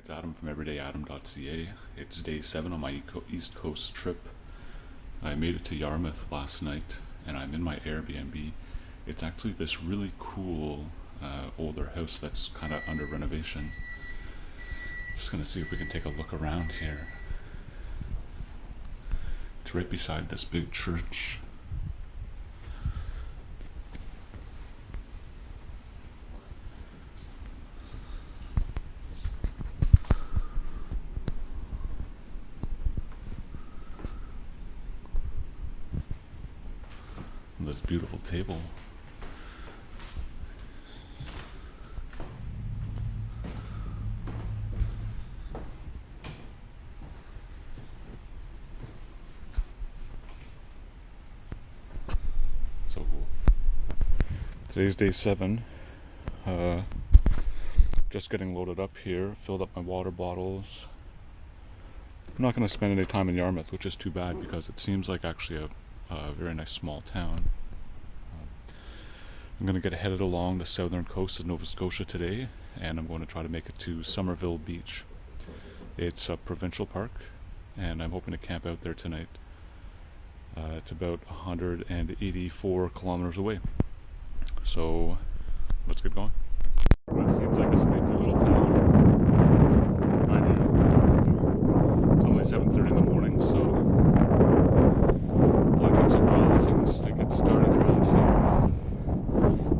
it's Adam from everydayadam.ca. It's day 7 on my East Coast trip. I made it to Yarmouth last night and I'm in my Airbnb. It's actually this really cool older house that's kind of under renovation. Just gonna see if we can take a look around here. It's right beside this big church. This beautiful table. So cool. Today's day 7. Just getting loaded up here, filled up my water bottles. I'm not going to spend any time in Yarmouth, which is too bad because it seems like actually a very nice small town. I'm going to get headed along the southern coast of Nova Scotia today, and I'm going to try to make it to Summerville Beach. It's a provincial park, and I'm hoping to camp out there tonight. It's about 184 kilometers away. So let's get going. It seems like a sleepy little town. I do. It's only 7:30 in the morning, so it takes a while things to get started around here.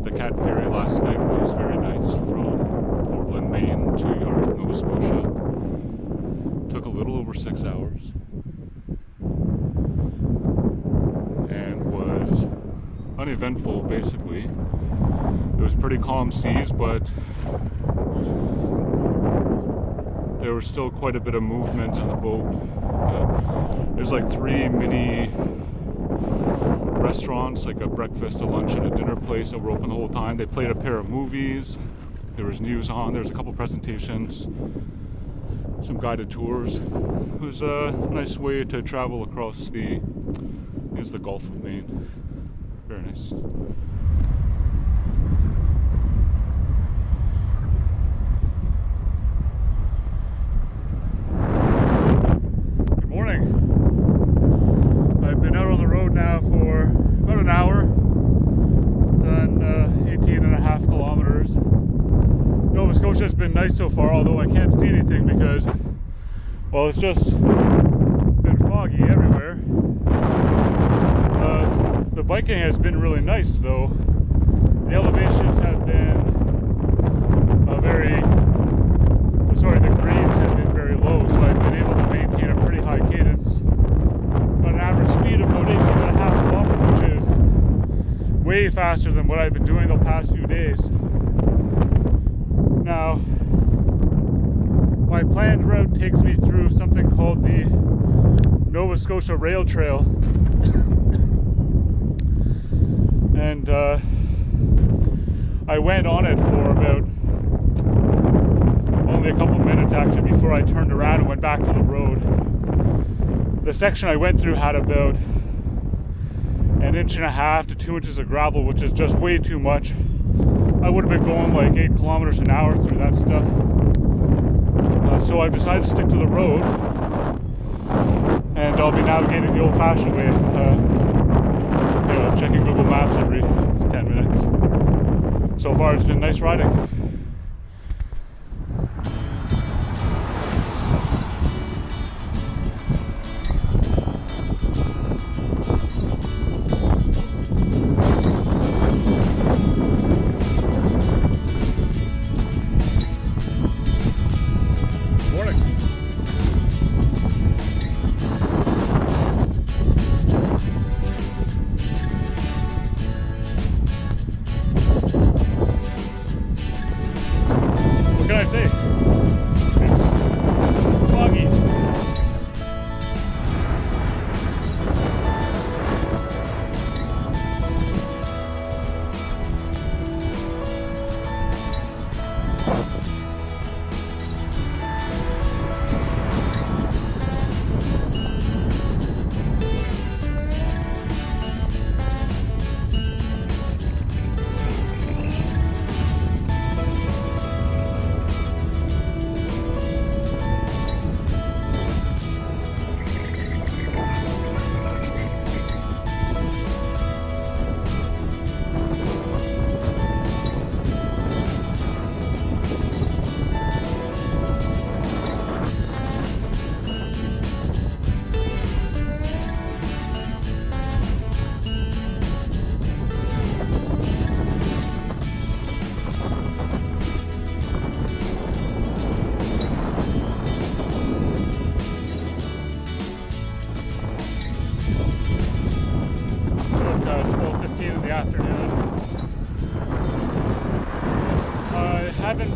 The cat ferry last night was very nice from Portland, Maine to Yarmouth, Nova Scotia. Took a little over 6 hours and was uneventful basically. It was pretty calm seas, but there was still quite a bit of movement in the boat. There's like 3 mini restaurants, like a breakfast, a lunch, and a dinner place that were open the whole time. They played a pair of movies. There was news on. There was a couple presentations, some guided tours. It was a nice way to travel across the Gulf of Maine. Very nice. Good morning. I've been out on the road now for about an hour, done 18 and a half kilometers. Nova Scotia has been nice so far, although I can't see anything because, well, it's just been foggy everywhere. The biking has been really nice though. The elevations have been the grades have been very low, so I've been able to maintain a pretty high cadence. An average speed of about 18 and a half kilometers, which is way faster than what I've been doing the past few days. Now, my planned route takes me through something called the Nova Scotia Rail Trail. And I went on it for about only a couple minutes actually before I turned around and went back to the road. The section I went through had about 1.5 inches to 2 inches of gravel, which is just way too much. I would have been going like 8 kilometers an hour through that stuff. So I've decided to stick to the road, and I'll be navigating the old-fashioned way, checking Google Maps every 10 minutes. So far it's been nice riding.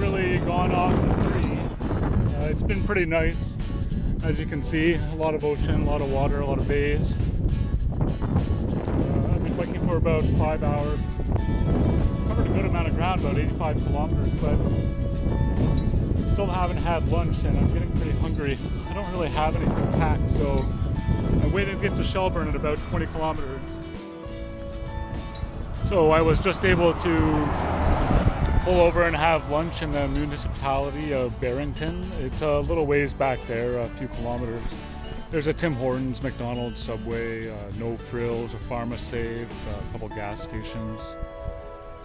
really gone off the tree. It's been pretty nice. As you can see, a lot of ocean, a lot of water, a lot of bays. I've been biking for about 5 hours. Covered a good amount of ground, about 85 kilometers, but still haven't had lunch and I'm getting pretty hungry. I don't really have anything packed, so I'm waiting to get to Schwalbe at about 20 kilometers. So I was just able to pull over and have lunch in the municipality of Barrington. It's a little ways back there, a few kilometers. There's a Tim Hortons, McDonald's, Subway, No Frills, a Pharmasave, a couple gas stations.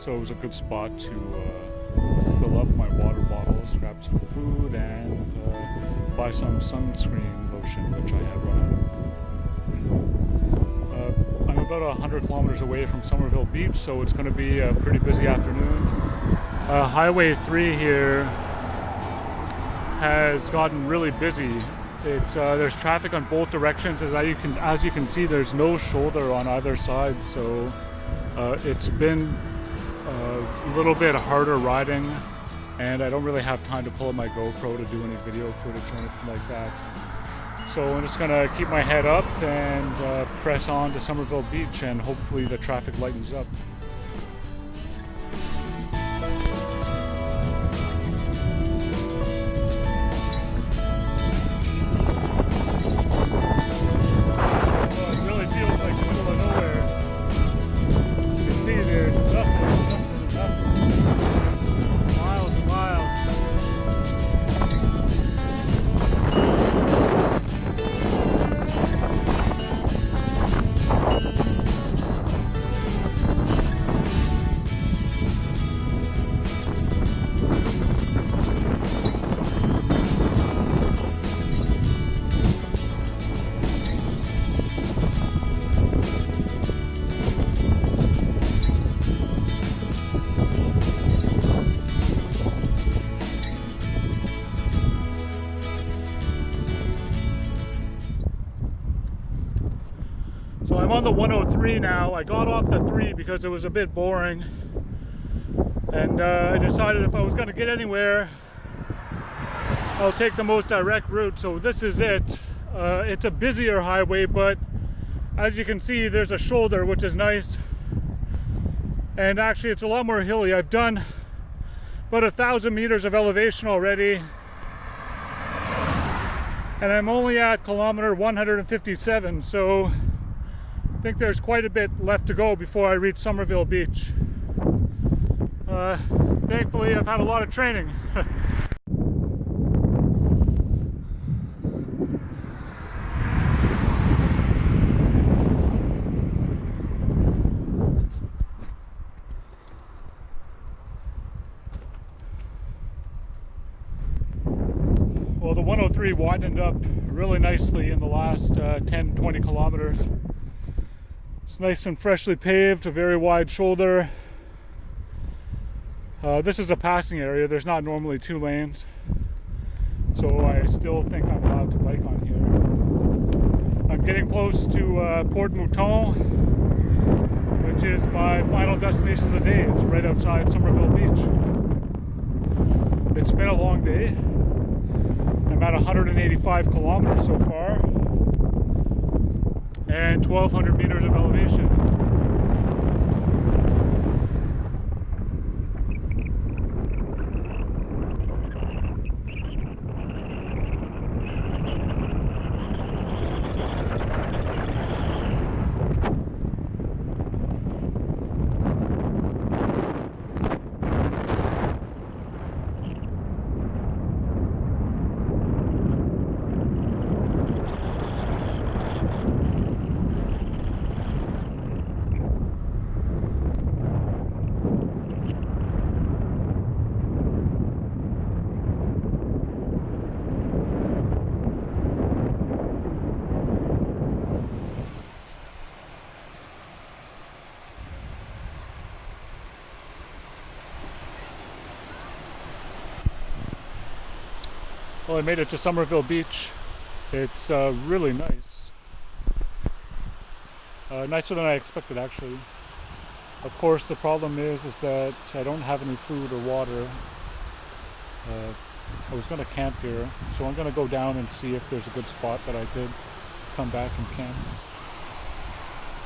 So it was a good spot to fill up my water bottles, grab some food, and buy some sunscreen lotion, which I had run out of. I'm about 100 kilometers away from Summerville Beach, so it's going to be a pretty busy afternoon. Highway 3 here has gotten really busy. There's traffic on both directions. As you can see, there's no shoulder on either side, so it's been a little bit harder riding, and I don't really have time to pull up my GoPro to do any video footage or anything like that. So I'm just gonna keep my head up and press on to Summerville Beach, and hopefully the traffic lightens up. So I'm on the 103 now. I got off the 3 because it was a bit boring, and I decided if I was going to get anywhere, I'll take the most direct route. So this is it. It's a busier highway, but as you can see, there's a shoulder, which is nice, and actually it's a lot more hilly. I've done about 1,000 meters of elevation already, and I'm only at kilometer 157, so I think there's quite a bit left to go before I reach Summerville Beach. Thankfully, I've had a lot of training. Well, the 103 widened up really nicely in the last 10-20 kilometers. It's nice and freshly paved, a very wide shoulder. This is a passing area. There's not normally 2 lanes, so I still think I'm allowed to bike on here. I'm getting close to Port Mouton, which is my final destination of the day. It's right outside Summerville Beach. It's been a long day. I'm at 185 kilometers so far, and 1,200 meters of elevation. Well, I made it to Summerville Beach. It's really nice. Nicer than I expected, actually. Of course, the problem is that I don't have any food or water. I was going to camp here, so I'm going to go down and see if there's a good spot that I could come back and camp.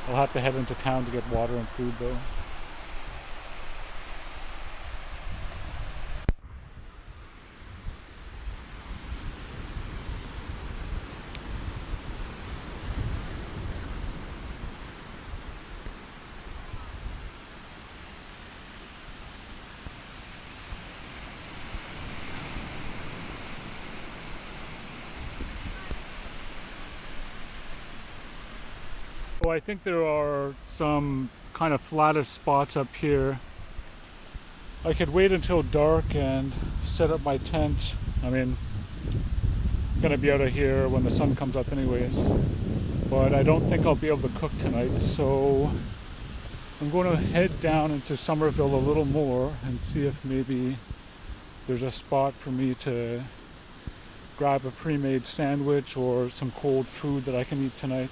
I'll have to head into town to get water and food though. So I think there are some kind of flattish spots up here. I could wait until dark and set up my tent. I mean, I'm gonna be out of here when the sun comes up anyways. But I don't think I'll be able to cook tonight, so I'm going to head down into Summerville a little more and see if maybe there's a spot for me to grab a pre-made sandwich or some cold food that I can eat tonight.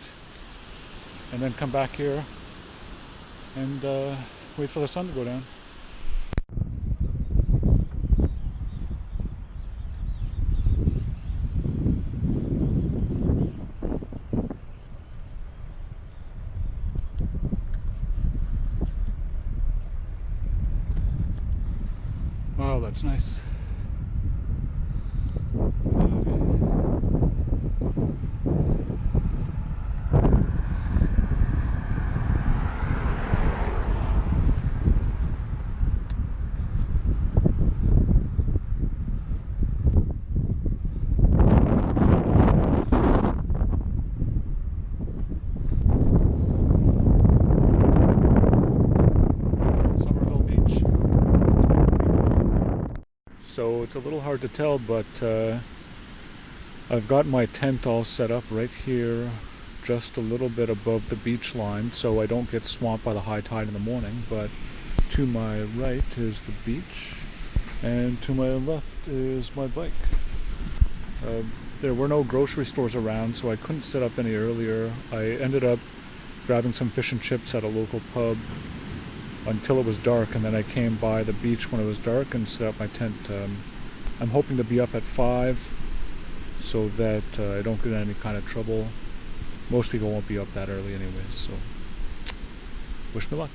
And then come back here and wait for the sun to go down. Wow, that's nice. So it's a little hard to tell, but I've got my tent all set up right here, just a little bit above the beach line, so I don't get swamped by the high tide in the morning. But to my right is the beach, and to my left is my bike. There were no grocery stores around, so I couldn't set up any earlier. I ended up grabbing some fish and chips at a local pub until it was dark, and then I came by the beach when it was dark and set up my tent. I'm hoping to be up at 5 so that I don't get in any kind of trouble. Most people won't be up that early anyways, so wish me luck.